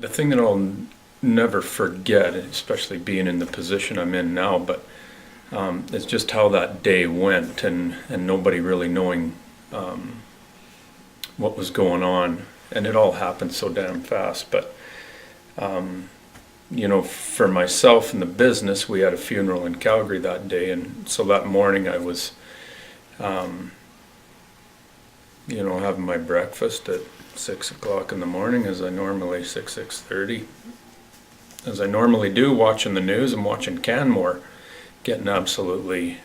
the thing that I'll never forget, especially being in the position I'm in now, but it's just how that day went, and nobody really knowing what was going on, and it all happened so damn fast. But you know, for myself and the business, we had a funeral in Calgary that day, and so that morning I was you know, having my breakfast at 6 o'clock in the morning, as I normally 6:30, as I normally do, watching the news and watching Canmore getting absolutely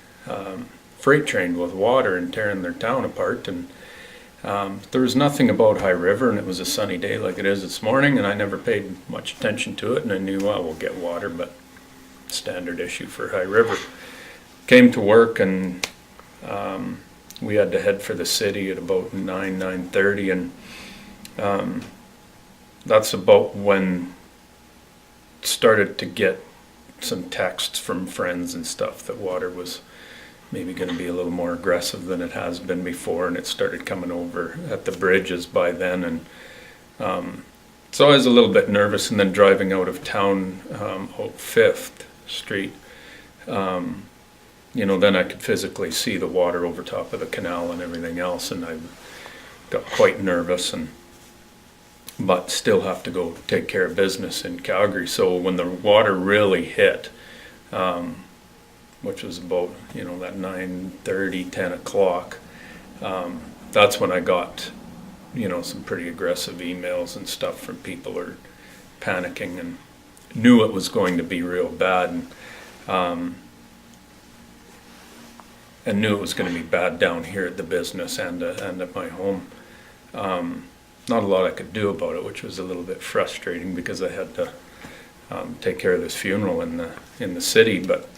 freight trained with water and tearing their town apart. And there was nothing about High River, and it was a sunny day like it is this morning, and I never paid much attention to it, and I knew, well, we'll get water, but standard issue for High River. Came to work, and we had to head for the city at about 9:30, and that's about when started to get some texts from friends and stuff that water was maybe going to be a little more aggressive than it has been before, and it started coming over at the bridges by then. And so I was a little bit nervous, and then driving out of town, out 5th Street, you know, then I could physically see the water over top of the canal and everything else, and I got quite nervous, but still have to go take care of business in Calgary. So when the water really hit, which was about, you know, that 9:30, 10 o'clock, that's when I got, you know, some pretty aggressive emails and stuff from people who are panicking and knew it was going to be real bad, and knew it was going to be bad down here at the business and at my home. Not a lot I could do about it, which was a little bit frustrating because I had to take care of this funeral in the city. But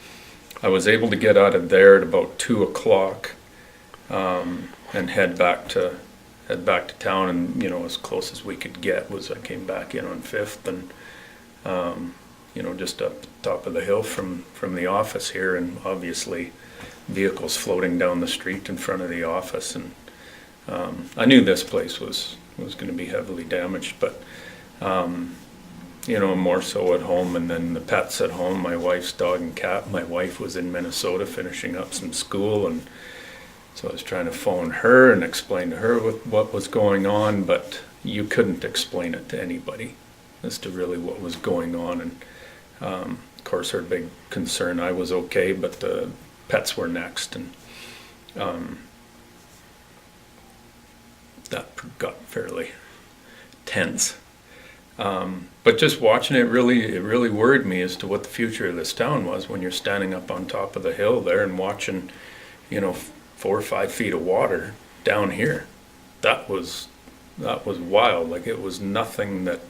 I was able to get out of there at about 2 o'clock and head back to town, and you know, as close as we could get was I came back in on 5th, and you know, just up the top of the hill from the office here, and obviously vehicles floating down the street in front of the office, and I knew this place was going to be heavily damaged, but you know, more so at home, and then the pets at home, my wife's dog and cat. My wife was in Minnesota finishing up some school, and so I was trying to phone her and explain to her what was going on, but you couldn't explain it to anybody as to really what was going on. And of course her big concern, I was okay, but the pets were next, and that got fairly tense. But just watching it really worried me as to what the future of this town was when you're standing up on top of the hill there and watching, you know, 4 or 5 feet of water down here. That was wild. Like, it was nothing that,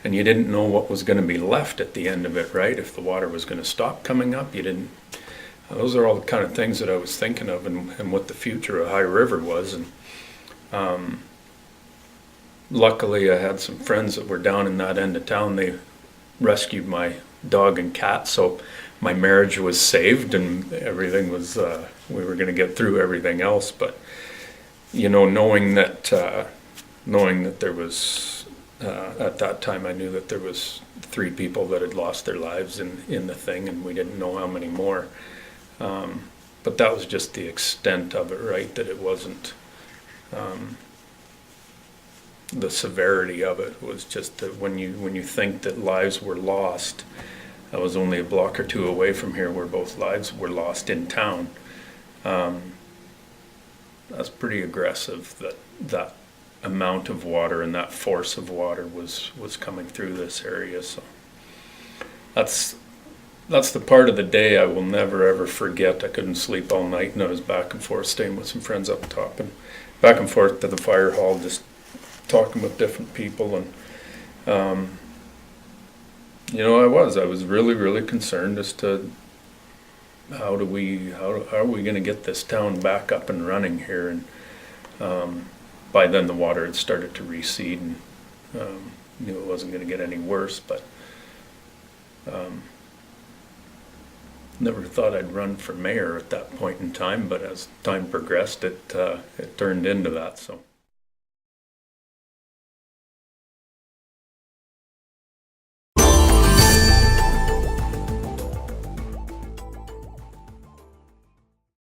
and you didn't know what was going to be left at the end of it, right? If the water was going to stop coming up, you didn't. Those are all the kind of things that I was thinking of, and what the future of High River was. And luckily I had some friends that were down in that end of town. They rescued my dog and cat, so my marriage was saved, and everything was, we were going to get through everything else. But you know, knowing that there was, at that time I knew that there was 3 people that had lost their lives in the thing, and we didn't know how many more. But that was just the extent of it, right? That it wasn't, the severity of it was just that when you think that lives were lost, I was only a block or 2 away from here where both lives were lost in town. That's pretty aggressive, that amount of water and that force of water was coming through this area. So that's the part of the day I will never ever forget. I couldn't sleep all night, and I was back and forth staying with some friends up top, and back and forth to the fire hall, just talking with different people. And you know, I was really concerned as to how are we going to get this town back up and running here. And by then the water had started to recede, and knew it wasn't going to get any worse. But never thought I'd run for mayor at that point in time, but as time progressed, it turned into that. So